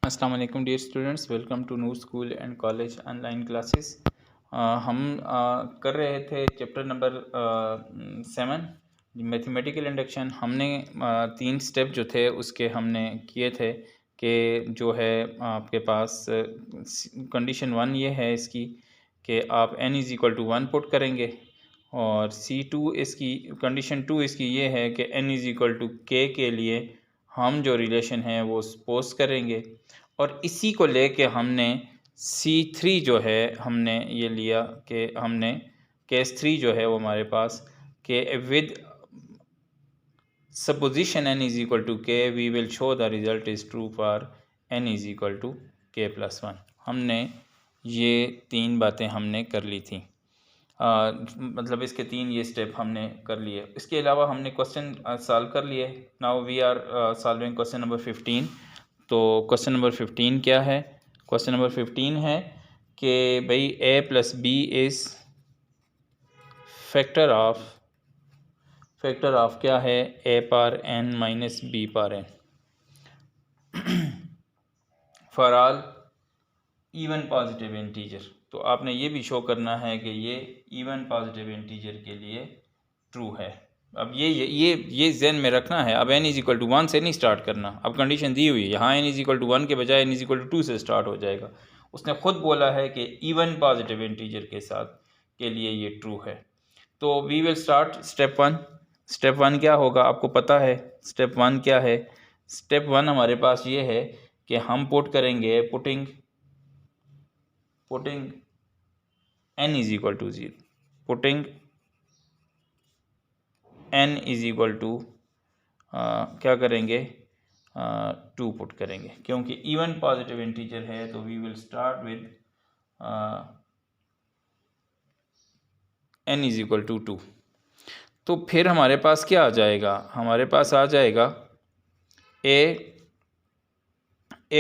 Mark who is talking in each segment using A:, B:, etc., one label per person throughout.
A: अस्सलाम वालेकुम dear students, welcome to Noor school and college online classes. हम कर रहे थे चैप्टर नंबर 7 मैथमेटिकल इंडक्शन। हमने 3 स्टेप जो थे उसके हमने किए थे कि जो है आपके पास कंडीशन 1 ये है इसकी कि आप n is equal to 1 put करेंगे, और C2 इसकी कंडीशन 2 इसकी ये है कि n is equal to k के लिए हम जो रिलेशन है वो सपोज करेंगे, और इसी को लेके हमने C3 जो है हमने ये लिया कि हमने केस 3 जो है वो हमारे पास कि with supposition n is equal to k we will show the result is true for n is equal to k+1। हमने ये 3 बातें हमने कर ली थी। मतलब इसके 3 ये स्टेप हमने कर लिए। इसके अलावा हमने क्वेश्चन सॉल्व कर लिए। Now we are solving question number 15। तो क्वेश्चन नंबर 15 क्या है? क्वेश्चन नंबर 15 है कि भाई a+b इज़ फैक्टर ऑफ क्या है? a power n minus b power n for all even positive integer. तो आपने ये भी शो करना है कि ये इवन पॉजिटिव इंटीजर के लिए ट्रू है। अब ये ज़हन में रखना है। अब n इज़ इक्वल टू 1 से नहीं स्टार्ट करना। अब कंडीशन दी हुई है, यहाँ n इज़ इक्वल टू 1 के बजाय n इज़ इक्वल टू 2 से स्टार्ट हो जाएगा। उसने खुद बोला है कि इवन पॉजिटिव इंटीजर के साथ के लिए ये ट्रू है। तो we will start step 1। Step 1 क्या होगा आपको पता है? स्टेप 1 क्या है? स्टेप 1 हमारे पास ये है कि हम पुट करेंगे putting n is equal to 0, putting n is equal to क्या करेंगे? 2 पुट करेंगे, क्योंकि इवन पॉजिटिव इंटीजर है। तो we will start with n is equal to 2। तो फिर हमारे पास क्या आ जाएगा? हमारे पास आ जाएगा a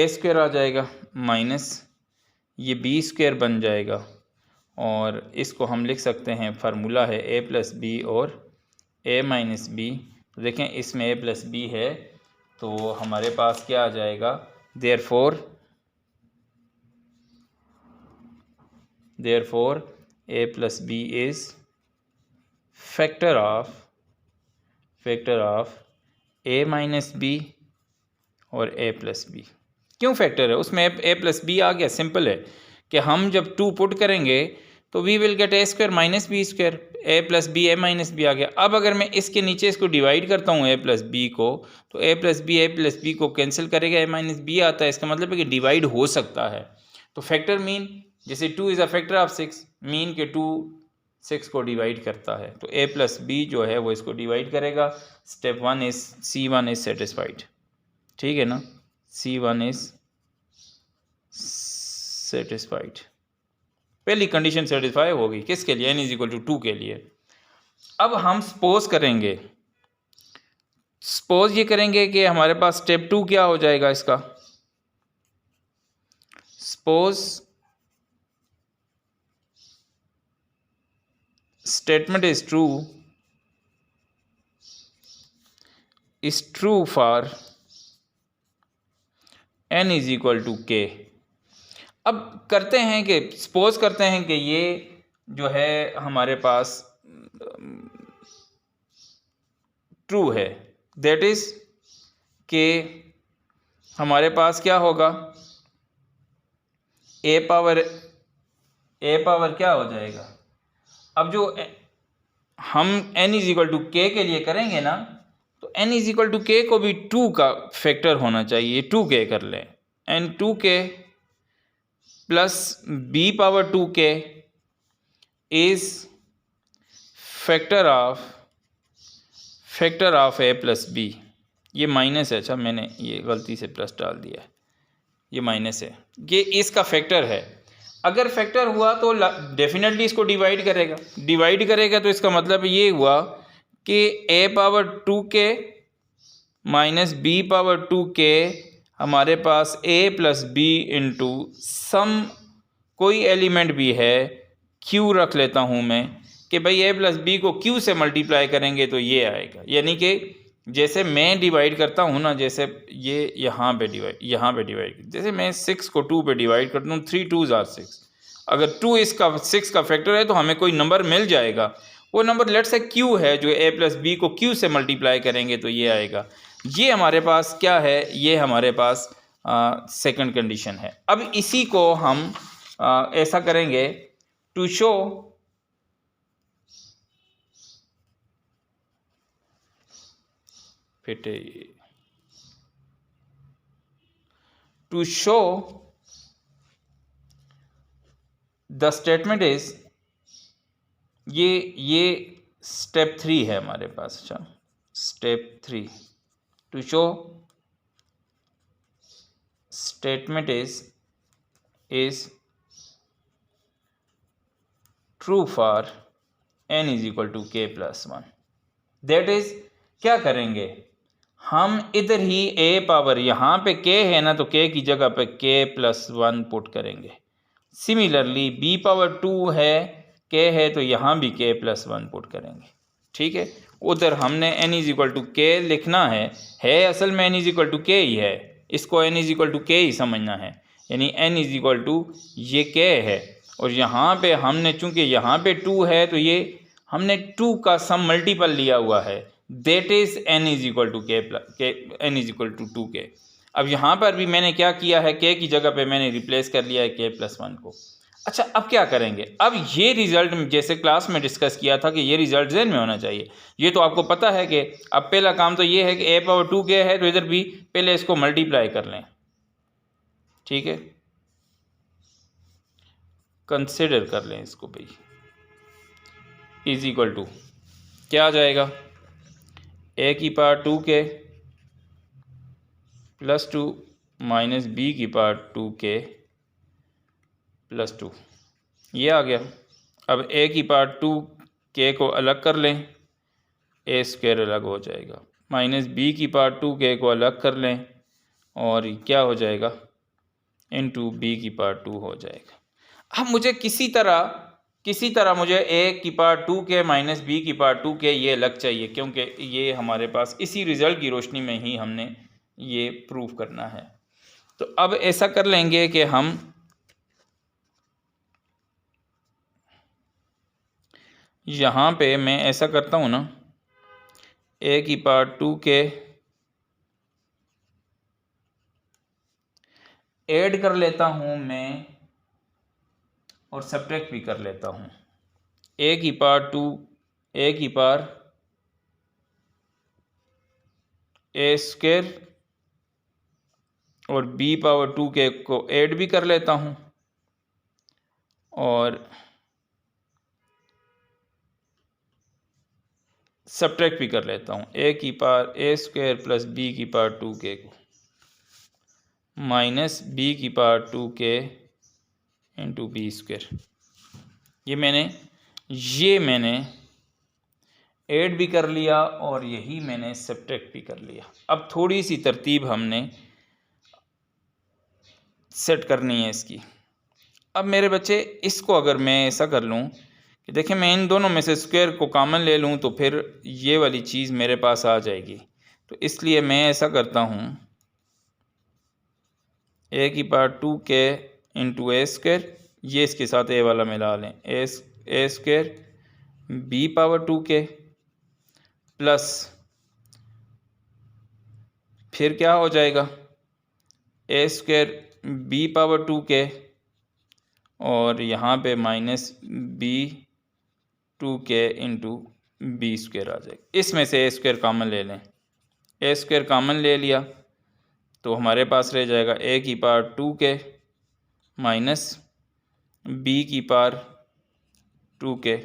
A: स्क्वायर आ जाएगा माइनस ये b स्क्वायर बन जाएगा, और इसको हम लिख सकते हैं, फार्मूला है a+b और a माइनस बी। तो देखें इसमें a+b है, तो हमारे पास क्या आ जाएगा? देयरफॉर a+b इज़ factor of a minus B और a+b। क्यों फैक्टर है? उसमें a+b आ गया। सिंपल है कि हम जब 2 पुट करेंगे तो we will get a square minus B square, a+b a minus B आ गया। अब अगर मैं इसके नीचे इसको डिवाइड करता हूँ a+b को, तो a+b को कैंसिल करेगा, a माइनस बी आता है। इसका मतलब है कि डिवाइड हो सकता है। तो फैक्टर मीन जैसे 2 is a factor of 6, mean के 2 6 को डिवाइड करता है। तो a+b जो है वो इसको डिवाइड करेगा। Step 1 is C1 is satisfied. ठीक है ना? C1 is satisfied. पहली कंडीशन सेटिस्फाई होगी किसके लिए? n इज़ इक्वल टू 2 के लिए। अब हम सपोज करेंगे, सपोज ये करेंगे कि हमारे पास स्टेप 2 क्या हो जाएगा इसका? Suppose statement is true for n is equal to k। अब करते हैं कि सपोज करते हैं कि ये जो है हमारे पास ट्रू है। दैट इज कि हमारे पास क्या होगा? a पावर क्या हो जाएगा? अब जो हम n is equal to k के लिए करेंगे ना, तो n is equal to k को भी 2 का फैक्टर होना चाहिए। 2k कर लें, n 2k plus b power 2k is factor of a+b। ये माइनस है। अच्छा, मैंने ये गलती से प्लस डाल दिया है, ये माइनस है। ये इसका फैक्टर है। अगर फैक्टर हुआ तो डेफिनेटली इसको डिवाइड करेगा। तो इसका मतलब ये हुआ कि a power 2k minus b power 2k हमारे पास a+b इंटू सम कोई एलिमेंट भी है, q रख लेता हूँ मैं, कि भाई a+b को q से मल्टीप्लाई करेंगे तो ये आएगा। यानी कि जैसे मैं डिवाइड करता हूँ ना, जैसे ये यहाँ पे डिवाइड, जैसे मैं 6 को 2 पे डिवाइड करता हूँ, 3 2s are 6। अगर 2 इसका 6 का फैक्टर है तो हमें कोई नंबर मिल जाएगा। वो नंबर लेट से q है, जो a प्लस बी को q से मल्टीप्लाई करेंगे तो ये आएगा। ये हमारे पास क्या है, ये हमारे पास सेकंड कंडीशन है। अब इसी को हम ऐसा करेंगे to show to show the statement is, ये स्टेप 3 है हमारे पास। अच्छा, स्टेप 3 to show statement is true for n is equal to k plus 1। That is क्या करेंगे, हम इधर ही a पावर, यहाँ पे k है ना, तो k की जगह पे k प्लस 1 पुट करेंगे। सिमिलरली b पावर 2 है, k है, तो यहाँ भी k प्लस 1 पुट करेंगे। ठीक है, उधर हमने n is equal to k लिखना है असल में n is equal to k ही है, इसको n is equal to k ही समझना है, यानी n इज इक्वल टू ये k है। और यहाँ पे हमने, चूंकि यहाँ पे 2 है, तो ये हमने 2 का सम मल्टीपल लिया हुआ है, that is n is equal to n is equal to 2k। अब यहाँ पर भी मैंने क्या किया है, k की जगह पे मैंने रिप्लेस कर लिया है k प्लस 1 को। अच्छा, अब क्या करेंगे, अब ये रिजल्ट जैसे क्लास में डिस्कस किया था कि ये रिजल्ट ज़हन में होना चाहिए। ये तो आपको पता है कि अब पहला काम तो ये है कि a पावर 2k है, तो इधर भी पहले इसको मल्टीप्लाई कर लें। ठीक है, कंसिडर कर लें इसको भाई, इज इक्वल टू क्या आ जाएगा, a की power 2k plus 2 minus b की पावर 2k प्लस 2, ये आ गया। अब a की पावर 2k को अलग कर लें, a स्क्वायर अलग हो जाएगा, माइनस b की पावर 2k को अलग कर लें, और क्या हो जाएगा, इंटू b की पावर 2 हो जाएगा। अब मुझे किसी तरह मुझे a की पावर 2k माइनस b की पावर 2k ये अलग चाहिए, क्योंकि ये हमारे पास इसी रिज़ल्ट की रोशनी में ही हमने ये प्रूफ करना है। तो अब ऐसा कर लेंगे कि हम यहाँ पे मैं ऐसा करता हूँ ना, a की पावर 2k ऐड कर लेता हूँ मैं, और सब्ट्रैक्ट भी कर लेता हूँ। a की पावर a स्क्वायर और b पावर 2k को ऐड भी कर लेता हूँ, और सब्ट्रैक्ट भी कर लेता हूँ। a की power a square plus b की पावर 2k को माइनस b की power 2k into B square, ये मैंने ऐड भी कर लिया और यही मैंने सब्ट्रैक्ट भी कर लिया। अब थोड़ी सी तरतीब हमने सेट करनी है इसकी। अब मेरे बच्चे, इसको अगर मैं ऐसा कर लूँ कि देखें, मैं इन दोनों में से स्क्वायर को कॉमन ले लूँ तो फिर ये वाली चीज़ मेरे पास आ जाएगी। तो इसलिए मैं ऐसा करता हूँ, a की पावर 2k इंटू ए स्क्वायर, ये इसके साथ a वाला मिला लें, A square b power 2k plus, फिर क्या हो जाएगा, a square b power 2k, और यहाँ पे minus b 2k into B square आ जाएगा। इसमें से a स्क्वायर कॉमन ले लें, a स्क्वायर कॉमन ले लिया तो हमारे पास रह जाएगा a की पावर 2k माइनस b की पावर 2k,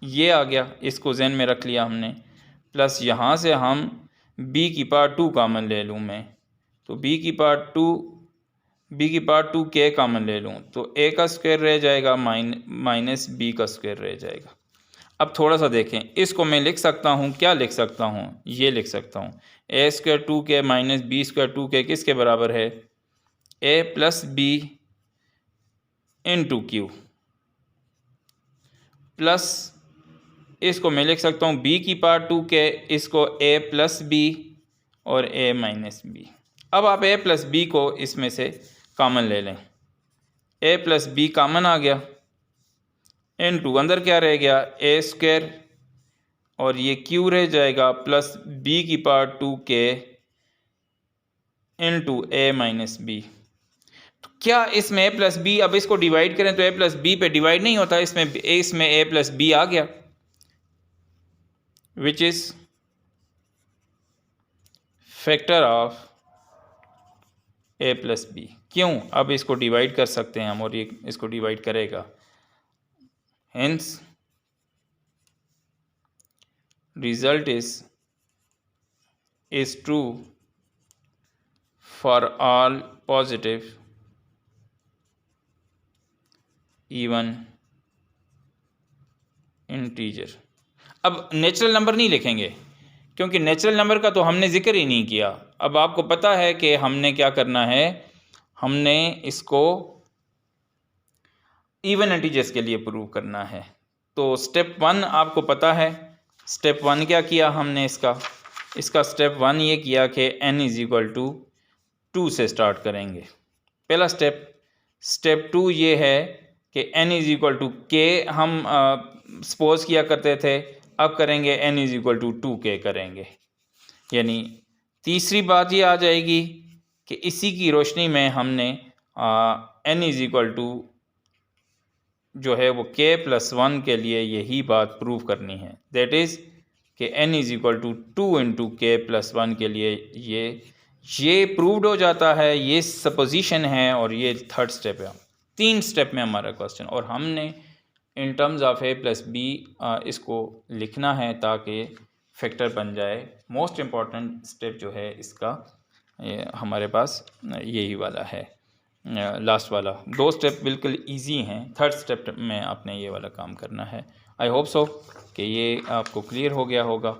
A: ये आ गया, इसको ज़हन में रख लिया हमने। प्लस यहाँ से हम b की पावर 2 कॉमन ले लूँ मैं, तो b की पावर 2k कॉमन ले लूँ तो a का स्क्वायर रह जाएगा माइनस b का स्क्वायर रह जाएगा। अब थोड़ा सा देखें, इसको मैं लिख सकता हूँ, क्या लिख सकता हूँ, ये लिख सकता हूँ, a square 2k minus b square 2k किसके बराबर है, a plus b into Q, plus इसको मैं लिख सकता हूँ b की पावर 2k, इसको a प्लस b और a माइनस बी। अब आप a प्लस बी को इसमें से कॉमन ले लें, a प्लस बी कॉमन आ गया, इनटू अंदर क्या रह गया a स्क्वायर, और ये q रह जाएगा प्लस b की power 2k into a minus B. तो क्या इसमें a प्लस बी, अब इसको डिवाइड करें तो a प्लस बी पे डिवाइड नहीं होता, इसमें a प्लस बी आ गया, which is factor of a plus B. क्यों? अब इसको डिवाइड कर सकते हैं हम और ये इसको डिवाइड करेगा, hence result is true for all positive even integer। अब नेचुरल नंबर नहीं लिखेंगे क्योंकि नेचुरल नंबर का तो हमने जिक्र ही नहीं किया। अब आपको पता है कि हमने क्या करना है, हमने इसको इवन इंटीजर्स के लिए प्रूव करना है। तो स्टेप 1 आपको पता है, स्टेप 1 क्या किया हमने, इसका स्टेप 1 ये किया कि n इज इक्वल टू 2 से स्टार्ट करेंगे, पहला स्टेप। स्टेप 2 ये है कि n is equal to k हम सपोज किया करते थे, अब करेंगे n is equal to 2k करेंगे। यानी तीसरी बात ये आ जाएगी कि इसी की रोशनी में हमने n इज इक्वल टू जो है वो k प्लस 1 के लिए यही बात प्रूव करनी है, दैट इज़ कि n is equal to 2 into K plus 1 के लिए ये प्रूव्ड हो जाता है, ये सपोजिशन है और ये थर्ड स्टेप है। 3 स्टेप में हमारा क्वेश्चन, और हमने in terms of a plus B इसको लिखना है ताकि फैक्टर बन जाए। मोस्ट इम्पॉर्टेंट स्टेप जो है इसका हमारे पास यही वाला है, लास्ट वाला। 2 स्टेप बिल्कुल इजी हैं, थर्ड स्टेप में आपने ये वाला काम करना है। आई होप सो कि ये आपको क्लियर हो गया होगा।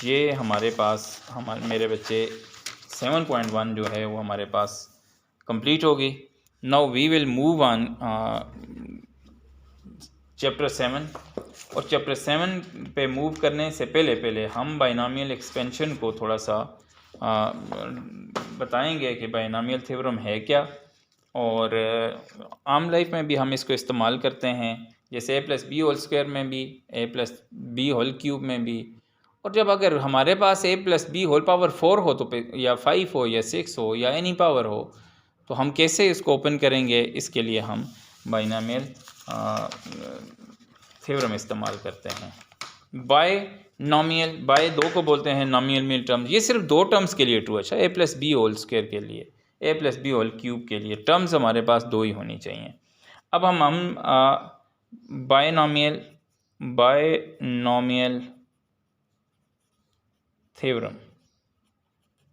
A: ये हमारे पास मेरे बच्चे 7.1 जो है वो हमारे पास कंप्लीट होगी। Now we will move on chapter 7, और चैप्टर 7 पे मूव करने से पहले हम बाइनोमियल एक्सपेंशन को थोड़ा सा बताएंगे कि बाइनोमियल थ्योरम है क्या, और आम लाइफ में भी हम इसको इस्तेमाल करते हैं, जैसे a plus B whole square में भी, a plus B whole cube में भी। और जब अगर हमारे पास a plus B whole power 4 हो तो या 5 हो या 6 हो या एनी पावर हो, तो हम कैसे इसको ओपन करेंगे, इसके लिए हम बाइनोमियल थ्योरम इस्तेमाल करते हैं। बाय 2 को बोलते हैं नॉमिनल टर्म्स। ये सिर्फ 2 टर्म्स के लिए ट्रू है। अच्छा, a plus B whole square के लिए, a plus B whole cube के लिए टर्म्स हमारे पास 2 ही होनी चाहिए। अब हम बायनोमियल थ्योरम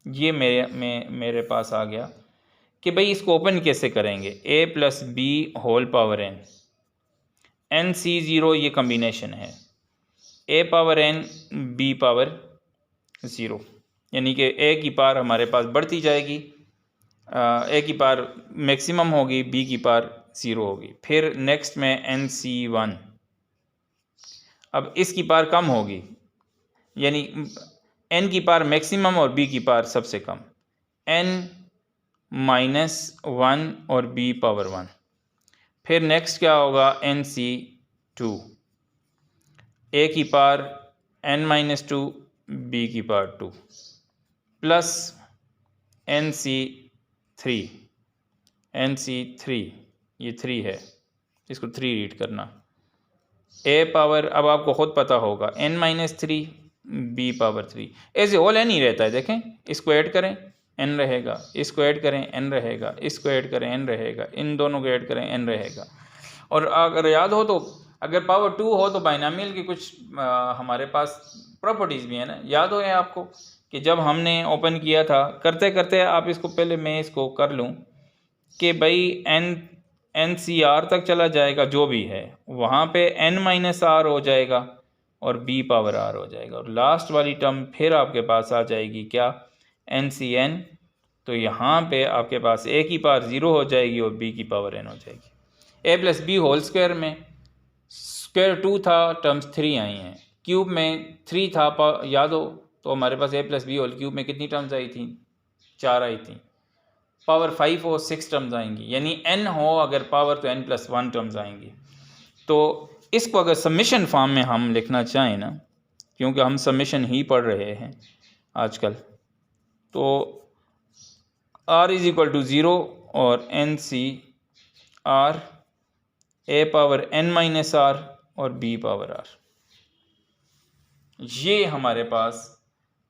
A: ये मेरे पास आ गया कि भाई इसको ओपन कैसे करेंगे। a plus B whole power n c0 ये कम्बिनेशन है, a power n b power 0, यानी कि a की पावर हमारे पास बढ़ती जाएगी, a की पावर मैक्सिमम होगी, b की पावर 0 होगी। फिर नेक्स्ट में nc1, अब इसकी पावर कम होगी, यानी n की पावर मैक्सिमम और b की पावर सबसे कम, n माइनस 1 और b पावर 1। फिर नेक्स्ट क्या होगा, nc2, a की पावर n माइनस 2, b की पावर 2, प्लस nc3 ये 3 है, इसको 3 रीड करना, a पावर अब आपको खुद पता होगा n minus 3, b power 3, as a whole n ही रहता है। देखें, इसको ऐड करें n रहेगा, इसको ऐड करें n रहेगा, इसको ऐड करें n रहेगा, इन दोनों को ऐड करें n रहेगा। और अगर याद हो तो अगर पावर 2 हो तो बाइनोमियल की कुछ हमारे पास प्रॉपर्टीज़ भी है ना, याद हो आपको कि जब हमने ओपन किया था, करते करते आप इसको पहले मैं इसको कर लूँ कि भाई NCR तक चला जाएगा, जो भी है वहाँ पे n माइनस r हो जाएगा और b पावर r हो जाएगा, और लास्ट वाली टर्म फिर आपके पास आ जाएगी क्या, NCN। तो यहाँ पे आपके पास a की पावर 0 हो जाएगी और b की पावर n हो जाएगी। a plus B whole square में स्क्वायर 2 था, टर्म्स 3 आई हैं, क्यूब में 3 था, याद हो तो हमारे पास a plus B whole cube में कितनी टर्म्स आई थी? 4 आई थी। पावर 5 हो 6 टर्म्स आएंगी, यानी n हो अगर पावर तो n प्लस 1 टर्म्स आएंगी। तो इसको अगर समिशन फॉर्म में हम लिखना चाहें ना, क्योंकि हम समिशन ही पढ़ रहे हैं आजकल, तो r इज इक्वल टू 0 और n C r a power n minus r और b पावर r, ये हमारे पास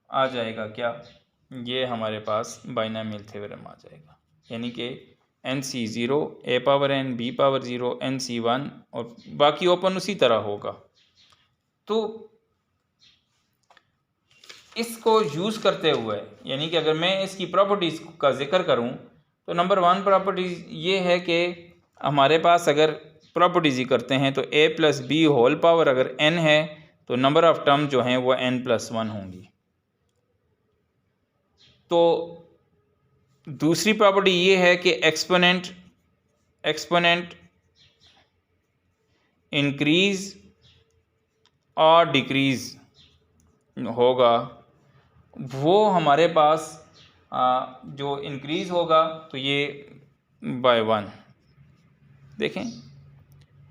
A: आ जाएगा क्या? ये हमारे पास बाइनोमियल थ्योरम आ जाएगा, यानी कि N C 0 A power n b power 0 N C 1 और बाकी ओपन उसी तरह होगा। तो इसको यूज़ करते हुए, यानी कि अगर मैं इसकी प्रॉपर्टीज़ का जिक्र करूं, तो नंबर 1 प्रॉपर्टीज़ ये है कि हमारे पास अगर प्रॉपर्टीज़ ही करते हैं तो a plus B whole power अगर n है तो नंबर ऑफ टर्म जो हैं वो n प्लस 1 होंगी। तो दूसरी प्रॉपर्टी ये है कि एक्सपोनेंट इंक्रीज और डिक्रीज होगा, वो हमारे पास जो इंक्रीज होगा तो ये बाय 1, देखें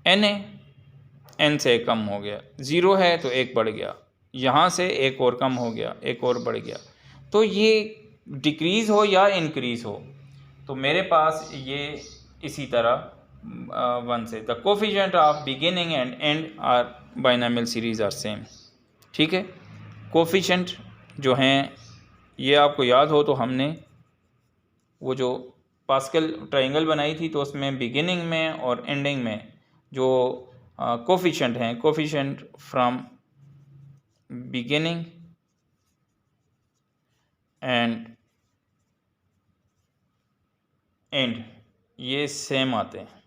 A: n है, n से एक कम हो गया, 0 है तो एक बढ़ गया, यहाँ से एक और कम हो गया, एक और बढ़ गया। तो ये डिक्रीज़ हो या इंक्रीज़ हो तो मेरे पास ये इसी तरह 1 से the coefficient of beginning and and are binomial series are same. ठीक है, कोफिशिएंट जो हैं ये आपको याद हो तो हमने वो जो पास्कल ट्रायंगल बनाई थी तो उसमें बिगिनिंग में और एंडिंग में जो कोफिशिएंट हैं, coefficient from beginning and and ये सेम आते हैं,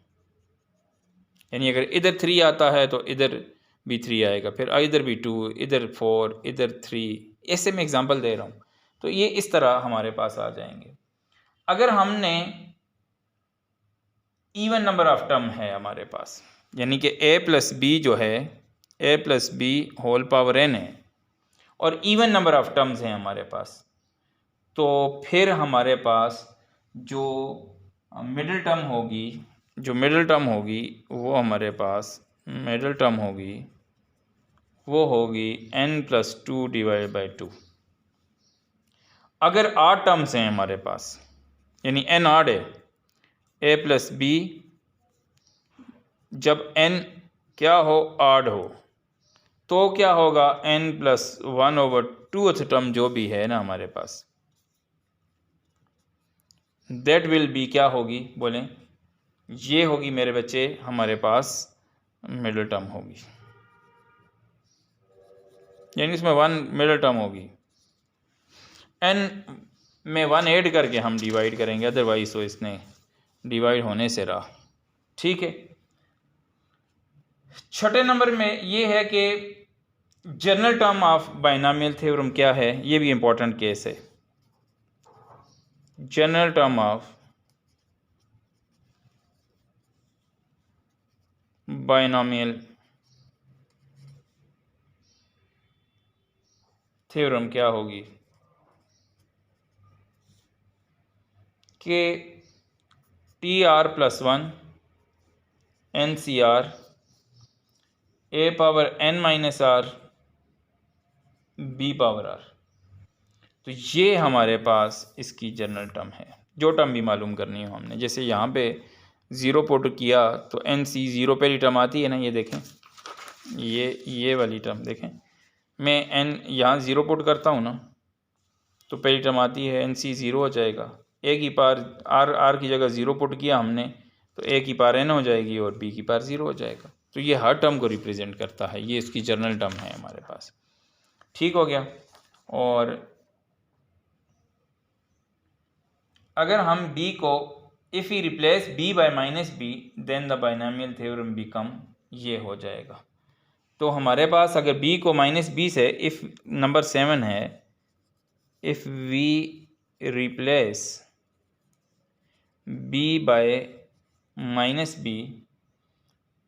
A: यानी अगर इधर 3 आता है तो इधर भी 3 आएगा, फिर इधर भी 2, इधर 4, इधर 3, ऐसे मैं एग्जांपल दे रहा हूँ। तो ये इस तरह हमारे पास आ जाएंगे। अगर हमने इवन नंबर ऑफ टर्म है हमारे पास, यानी कि a प्लस बी जो है a plus B whole power n है और इवन नंबर ऑफ टर्म्स हैं हमारे पास, तो फिर हमारे पास जो मिडिल टर्म होगी वो हमारे पास मिडिल टर्म होगी वो होगी n प्लस 2 डिवाइड बाई 2। अगर 8 टर्म्स हैं हमारे पास, यानी n आड है, a प्लस बी जब n क्या हो आड हो तो क्या होगा n plus 1 over 2th term जो भी है ना हमारे पास, दैट विल बी क्या होगी बोलें? ये होगी मेरे बच्चे हमारे पास मिडिल टर्म होगी, यानी इसमें 1 मिडिल टर्म होगी। n में 1 ऐड करके हम डिवाइड करेंगे, अदरवाइज तो इसने डिवाइड होने से रहा। ठीक है, छठे नंबर में ये है कि general term of binomial theorem क्या है, ये भी इंपॉर्टेंट केस है। General term of binomial theorem क्या होगी कि T R plus 1 N C R A power n minus R B power R, तो ये हमारे पास इसकी जनरल टर्म है। जो टर्म भी मालूम करनी हो हमने, जैसे यहाँ पे 0 पुट किया तो एन सी 0 पहली टर्म आती है ना, ये देखें ये वाली टर्म देखें, मैं n यहाँ 0 पुट करता हूँ ना तो पहली टर्म आती है एन सी 0 हो जाएगा, a की पार r की जगह 0 पुट किया हमने तो a की पार n हो जाएगी और b की पार 0 हो जाएगा। तो ये हर टर्म को रिप्रेजेंट करता है, ये इसकी जनरल टर्म है हमारे पास। ठीक हो गया। और अगर हम b को इफ़ ही replace b by minus B then the binomial theorem become, ये हो जाएगा। तो हमारे पास अगर b को माइनस बी से, इफ़ नंबर 7 है, if we replace b by minus B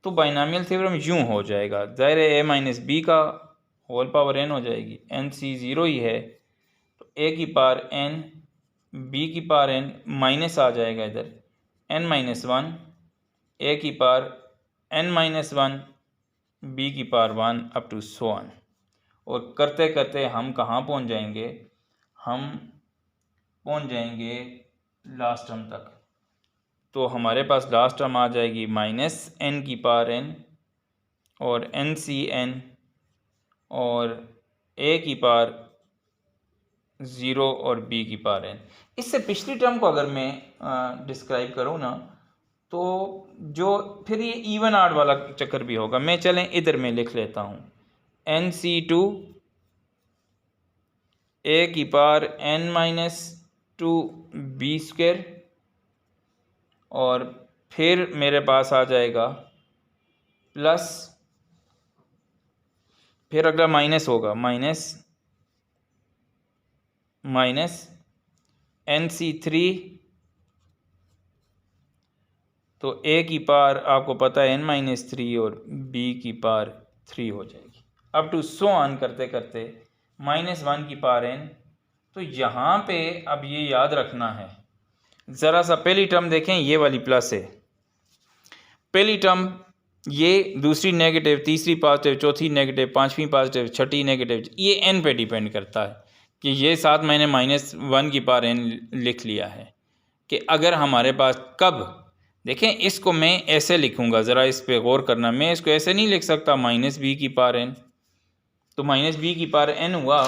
A: तो बाइनोमियल थ्योरम यूँ हो जाएगा, ज़ाहिर है a माइनस बी का होल पावर n हो जाएगी, एन सी ज़ीरो ही है तो a की पावर n, b की पावर n माइनस आ जाएगा इधर n माइनस वन, a की power n minus one, b की power one up to so on. और करते करते हम कहाँ पहुँच जाएंगे, हम पहुँच जाएंगे लास्ट टर्म तक। तो हमारे पास लास्ट टर्म आ जाएगी माइनस n की पावर n और n सी n और a की पावर 0 और b की पावर n। इससे पिछली टर्म को अगर मैं डिस्क्राइब करूँ ना तो जो फिर ये इवन आड वाला चक्कर भी होगा। मैं चलें इधर में लिख लेता हूँ n सी टू a की power n minus two B square और फिर मेरे पास आ जाएगा प्लस, फिर अगला माइनस होगा माइनस एन सी थ्री, तो a की पावर आपको पता है n माइनस थ्री और b की पावर 3 हो जाएगी अप टू सो ऑन करते करते माइनस वन की पावर n। तो यहाँ पे अब ये याद रखना है, ज़रा सा पहली टर्म देखें, ये वाली प्लस है, पहली टर्म ये, दूसरी नेगेटिव, तीसरी पॉजिटिव, चौथी नेगेटिव, पांचवी पॉजिटिव, छठी नेगेटिव। ये n पे डिपेंड करता है कि ये साथ मैंने माइनस वन की पावर n लिख लिया है कि अगर हमारे पास कब, देखें इसको मैं ऐसे लिखूंगा, ज़रा इस पे गौर करना, मैं इसको ऐसे नहीं लिख सकता माइनस बी की पावर n। तो माइनस बी की पावर n हुआ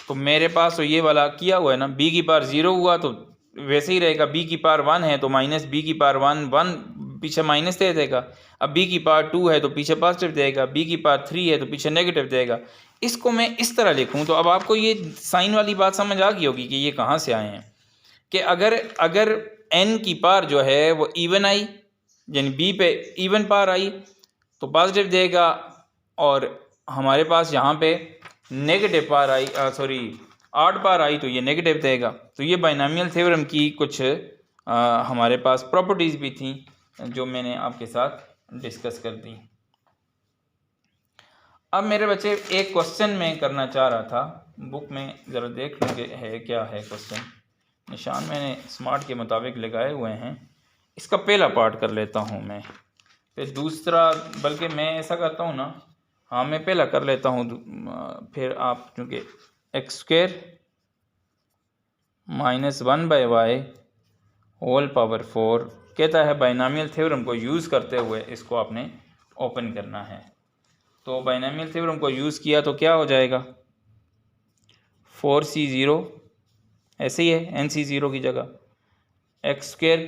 A: तो मेरे पास तो ये वाला किया हुआ है ना, b की पावर 0 हुआ तो वैसे ही रहेगा, b की पावर 1 है तो माइनस बी की पावर 1 पीछे माइनस दे देगा, अब b की पावर 2 है तो पीछे पॉजिटिव देगा, b की पावर 3 है तो पीछे नेगेटिव देगा। इसको मैं इस तरह लिखूं तो अब आपको ये साइन वाली बात समझ आ गई होगी कि ये कहाँ से आए हैं कि अगर n की पावर जो है वो इवन आई, यानी b पे इवन पावर आई तो पॉजिटिव देगा, और हमारे पास यहाँ पे नेगेटिव पावर आई, ऑड पावर आई तो ये नेगेटिव देगा। तो ये बाइनोमियल थ्योरम की कुछ हमारे पास प्रॉपर्टीज़ भी थी जो मैंने आपके साथ डिस्कस कर दी। अब मेरे बच्चे एक क्वेश्चन मैं करना चाह रहा था, बुक में ज़रा देख लूँ कि है क्या है क्वेश्चन, निशान मैंने स्मार्ट के मुताबिक लगाए हुए हैं। इसका पहला पार्ट कर लेता हूँ मैं, फिर दूसरा, बल्कि मैं ऐसा करता हूँ ना, हाँ मैं पहला कर लेता हूँ, फिर आप, क्योंकि X square minus one by Y whole power 4 कहता है बाइनोमियल थ्योरम को यूज़ करते हुए इसको आपने ओपन करना है। तो बाइनोमियल थ्योरम को यूज़ किया तो क्या हो जाएगा, 4c0 ऐसे ही है, nc0 की जगह एक्स स्क्वायर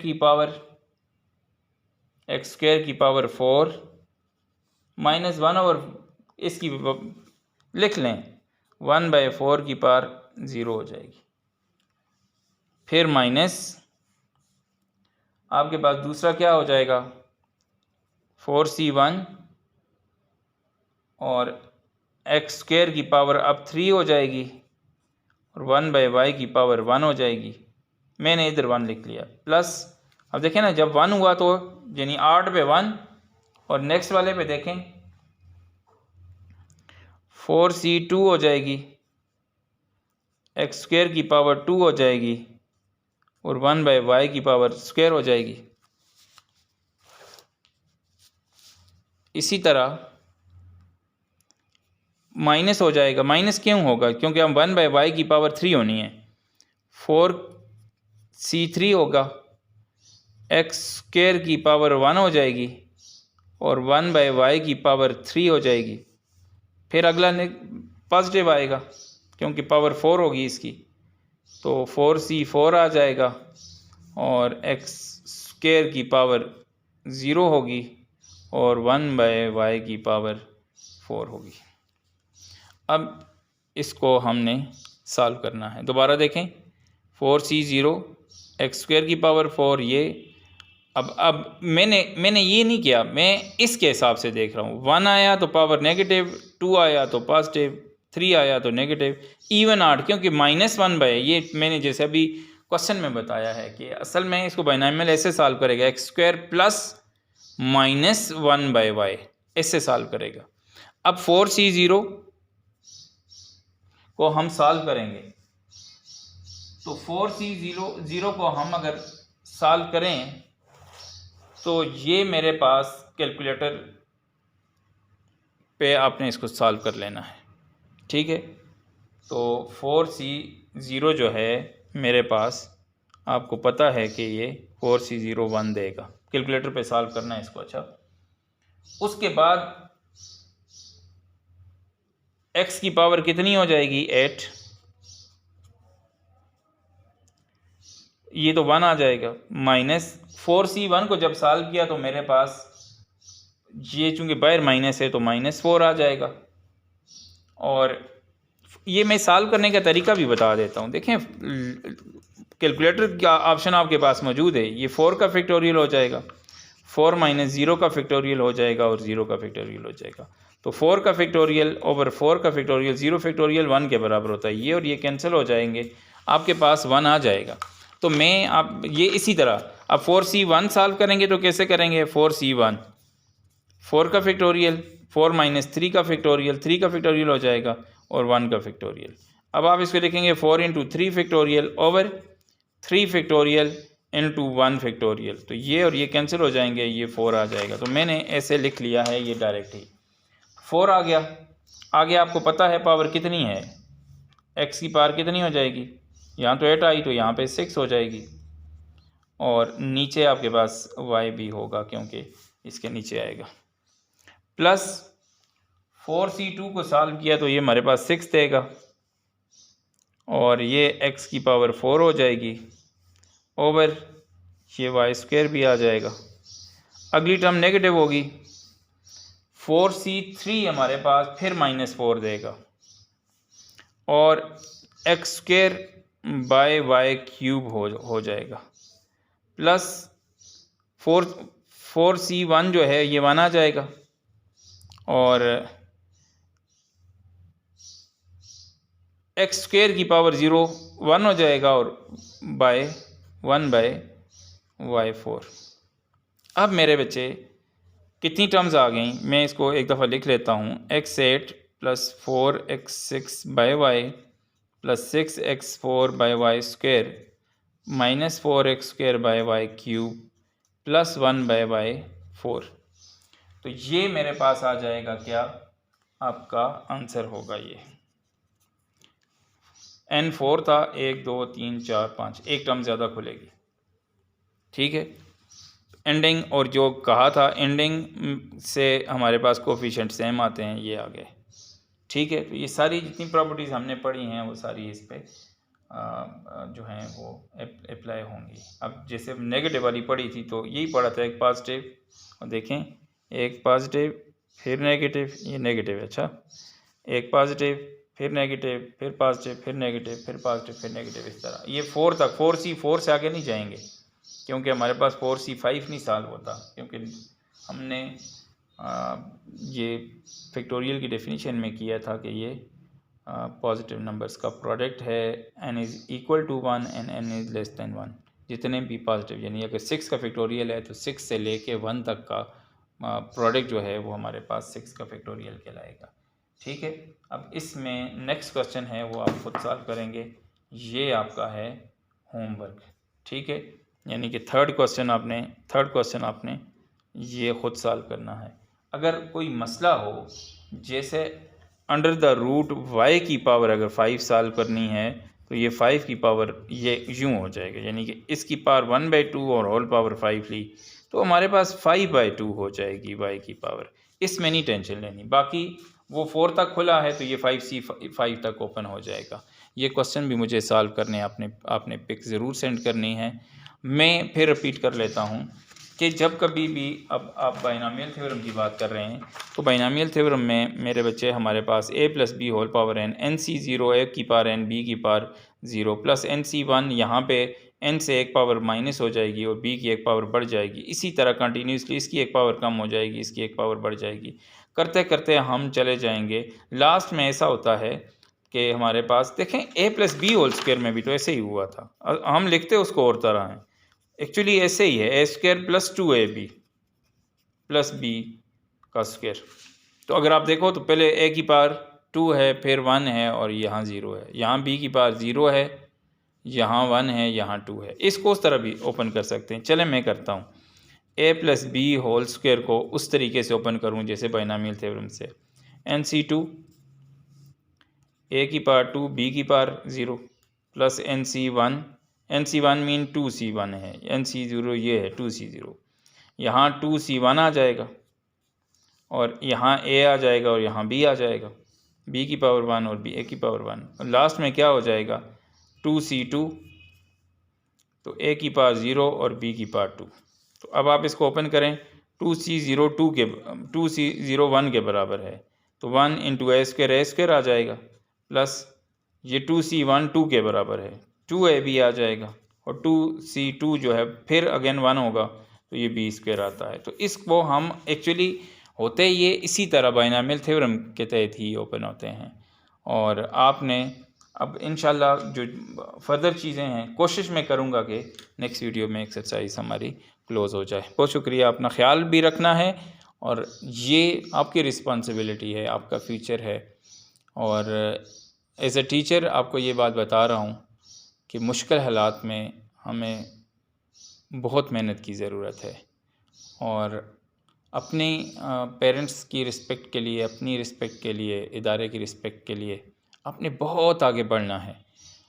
A: की पावर 4 माइनस वन ओवर, इसकी लिख लें 1/4 की पावर 0 हो जाएगी। फिर माइनस आपके पास दूसरा क्या हो जाएगा, 4c1 और एक्स स्क्वायर की पावर अब 3 हो जाएगी और 1/y की पावर 1 हो जाएगी। मैंने इधर 1 लिख लिया, प्लस अब देखें ना, जब 1 हुआ तो यानी 8 पे 1, और नेक्स्ट वाले पे देखें 4c2 हो जाएगी, एक्स स्क्वायर की पावर 2 हो जाएगी और 1/y की पावर स्क्वायर हो जाएगी। इसी तरह माइनस हो जाएगा, माइनस क्यों होगा, क्योंकि हम 1/y की पावर 3 होनी है, 4c3 होगा, एक्स स्क्वायर की पावर 1 हो जाएगी और 1/y की पावर 3 हो जाएगी। फिर अगला पॉजिटिव आएगा क्योंकि पावर 4 होगी इसकी, तो 4c4 आ जाएगा और एक्स स्क्वायर की पावर 0 होगी और 1/y की पावर 4 होगी। अब इसको हमने सॉल्व करना है। दोबारा देखें, 4c0 एक्स स्क्वायर की पावर 4, ये अब मैंने ये नहीं किया, मैं इसके हिसाब से देख रहा हूँ। 1 आया तो पावर नेगेटिव, 2 आया तो पॉजिटिव, 3 आया तो नेगेटिव, इवन आड, क्योंकि -1 ये मैंने जैसे अभी क्वेश्चन में बताया है कि असल में इसको बाइनोमियल ऐसे सॉल्व करेगा, एक्स स्क्वायर प्लस -1/y ऐसे सॉल्व करेगा। अब 4c0 को हम सॉल्व करेंगे तो 4C0 को हम अगर सॉल्व करें तो ये मेरे पास कैलकुलेटर पे आपने इसको सॉल्व कर लेना है, ठीक है। तो 4C0 जो है मेरे पास, आपको पता है कि ये 4C01 देगा। कैलकुलेटर पे सॉल्व करना है इसको। अच्छा, उसके बाद x की पावर कितनी हो जाएगी 8, ये तो 1 आ जाएगा, माइनस 4C1 को जब सॉल्व किया तो मेरे पास ये चूंकि बाहर माइनस है तो -4 आ जाएगा। और ये मैं सॉल्व करने का तरीका भी बता देता हूँ। देखें, कैलकुलेटर का ऑप्शन आपके पास मौजूद है। ये 4 का फैक्टोरियल हो जाएगा, 4 - 0 का फैक्टोरियल हो जाएगा और 0 का फैक्टोरियल हो जाएगा। तो 4 का फैक्टोरियल ओवर 4 का फैक्टोरियल, 0 फैक्टोरियल 1 के बराबर होता है। ये और ये कैंसिल हो जाएंगे, आपके पास 1 आ जाएगा। तो मैं आप ये इसी तरह अब 4C1 सॉल्व करेंगे तो कैसे करेंगे, 4C1 4 का फैक्टोरियल, 4 - 3 का फैक्टोरियल, 3 का फैक्टोरियल हो जाएगा और 1 का फैक्टोरियल। अब आप इसको देखेंगे 4 × 3 factorial over 3 factorial into 1 factorial. तो ये और ये कैंसिल हो जाएंगे, ये 4 आ जाएगा। तो मैंने ऐसे लिख लिया है, ये डायरेक्ट ही 4 आ गया। आगे आपको पता है पावर कितनी है, x की पावर कितनी हो जाएगी, यहाँ तो 8 आई तो यहाँ पे 6 हो जाएगी। और नीचे आपके पास y भी होगा क्योंकि इसके नीचे आएगा। प्लस 4C2 को सॉल्व किया तो ये हमारे पास 6 देगा और ये x की पावर 4 हो जाएगी ओवर ये y² भी आ जाएगा। अगली टर्म नेगेटिव होगी, 4C3 हमारे पास फिर -4 देगा और x² बाय y³ हो जाएगा। प्लस 4C1 जो है ये 1 आ जाएगा और x² की पावर 0 1 हो जाएगा और बाय 1/y4। अब मेरे बच्चे कितनी टर्म्स आ गई, मैं इसको एक दफ़ा लिख लेता हूँ। x8 + 4x6/y + 6x4/y² -4x²/y³ + 1/y4। तो ये मेरे पास आ जाएगा, क्या आपका आंसर होगा। ये n4 था, 1 2 3 4 5, एक टर्म ज़्यादा खुलेगी, ठीक है। एंडिंग और जो कहा था एंडिंग से हमारे पास कोफिशिएंट सेम आते हैं, ये आ गए, ठीक है। तो ये सारी जितनी प्रॉपर्टीज़ हमने पढ़ी हैं वो सारी इस पे जो हैं वो अप्लाई होंगी। अब जैसे नेगेटिव वाली पढ़ी थी तो यही पढ़ा था, एक पॉजिटिव और देखें एक पॉजिटिव फिर नेगेटिव, ये नेगेटिव है, अच्छा, एक पॉजिटिव फिर नेगेटिव फिर पॉजिटिव फिर नेगेटिव फिर पॉजिटिव फिर नेगेटिव, इस तरह ये 4 तक। 4 से आगे नहीं जाएंगे क्योंकि हमारे पास 4C5 नहीं सॉल्व होता, क्योंकि हमने ये फैक्टोरियल की डेफिनेशन में किया था कि ये पॉजिटिव नंबर्स का प्रोडक्ट है, n = 1 एंड n < 1। जितने भी पॉजिटिव, यानी अगर 6 का फैक्टोरियल है तो 6 से लेके 1 तक का प्रोडक्ट जो है वो हमारे पास 6 का फैक्टोरियल कहलाएगा, ठीक है। अब इसमें नेक्स्ट क्वेश्चन है वो आप खुद सॉल्व करेंगे, ये आपका है होमवर्क, ठीक है। यानी कि थर्ड क्वेश्चन आपने ये खुद सॉल्व करना है। अगर कोई मसला हो, जैसे अंडर द रूट y की पावर अगर 5 सॉल्व करनी है तो ये 5 की पावर ये यूँ हो जाएगा, यानी कि इसकी पावर 1/2 और होल पावर 5 ली तो हमारे पास 5/2 हो जाएगी y की पावर। इसमें नहीं टेंशन लेनी, बाकी वो 4 तक खुला है तो ये 5C5 तक ओपन हो जाएगा। ये क्वेश्चन भी मुझे सॉल्व करने आपने पिक ज़रूर सेंड करनी है। मैं फिर रिपीट कर लेता हूँ कि जब कभी भी अब आप बाइनोमियल थ्योरम की बात कर रहे हैं तो बाइनोमियल थ्योरम में मेरे बच्चे हमारे पास a + b whole power n, nc0 a की पावर n b की पावर 0 प्लस nc1 यहाँ पे n से एक पावर माइनस हो जाएगी और b की एक पावर बढ़ जाएगी। इसी तरह कंटिन्यूसली इसकी एक पावर कम हो जाएगी, इसकी एक पावर बढ़ जाएगी, करते करते हम चले जाएंगे। लास्ट में ऐसा होता है कि हमारे पास देखें a + b होल स्क्वायर में भी तो ऐसे ही हुआ था, हम लिखते उसको और तरह हैं, एक्चुअली ऐसे ही है, a² + 2ab + b का स्क्वायर। तो अगर आप देखो तो पहले a की पावर 2 है, फिर 1 है और यहाँ 0 है। यहाँ b की पावर 0 है, यहाँ 1 है, यहाँ 2 है। इसको उस तरह भी ओपन कर सकते हैं। चलें मैं करता हूँ। a + b होल स्क्वायर को उस तरीके से ओपन करूँ जैसे बाइनोमियल थ्योरम से। NC2 a की पावर 2 b की power 0 plus NC1 mean 2C1 है, NC0 ये है 2C0। यहाँ 2C1 आ जाएगा और यहाँ a आ जाएगा और यहाँ b आ जाएगा, b की पावर 1 और a की पावर 1। और लास्ट में क्या हो जाएगा 2C2, तो a की पावर 0 और b की पावर 2। तो अब आप इसको ओपन करें, 2C01 के बराबर है, तो 1 इंटू a स्क्वायर आ जाएगा, प्लस ये 2C1 2 के बराबर है, 2ab आ जाएगा और 2C2 जो है फिर अगेन 1 होगा तो ये b स्क्वायर आता है। तो इसको हम एक्चुअली होते ये इसी तरह बाइनोमियल थ्योरम के तहत ही ओपन होते हैं। और आपने अब इंशाल्लाह जो फर्दर चीज़ें हैं कोशिश मैं करूँगा कि नेक्स्ट वीडियो में एक्सरसाइज हमारी क्लोज़ हो जाए। बहुत शुक्रिया। अपना ख्याल भी रखना है और ये आपकी रिस्पॉन्सिबिलिटी है, आपका फ्यूचर है। और एज ए टीचर आपको ये बात बता रहा हूँ कि मुश्किल हालात में हमें बहुत मेहनत की ज़रूरत है और अपने पेरेंट्स की रिस्पेक्ट के लिए, अपनी रिस्पेक्ट के लिए, इदारे की रिस्पेक्ट के लिए आपने बहुत आगे बढ़ना है।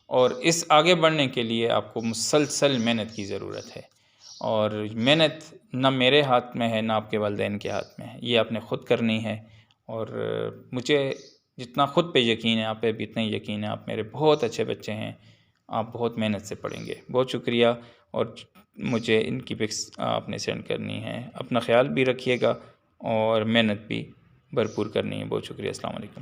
A: और इस आगे बढ़ने के लिए आपको मुसलसल मेहनत की ज़रूरत है। और मेहनत ना मेरे हाथ में है ना आपके वालिदैन के हाथ में है, ये आपने ख़ुद करनी है। और मुझे जितना ख़ुद पे यकीन है आप पे भी इतना ही यकीन है। आप मेरे बहुत अच्छे बच्चे हैं, आप बहुत मेहनत से पढ़ेंगे। बहुत शुक्रिया। और मुझे इनकी पिक्स आपने सेंड करनी है। अपना ख्याल भी रखिएगा और मेहनत भी भरपूर करनी है। बहुत शुक्रिया। अस्सलाम वालेकुम।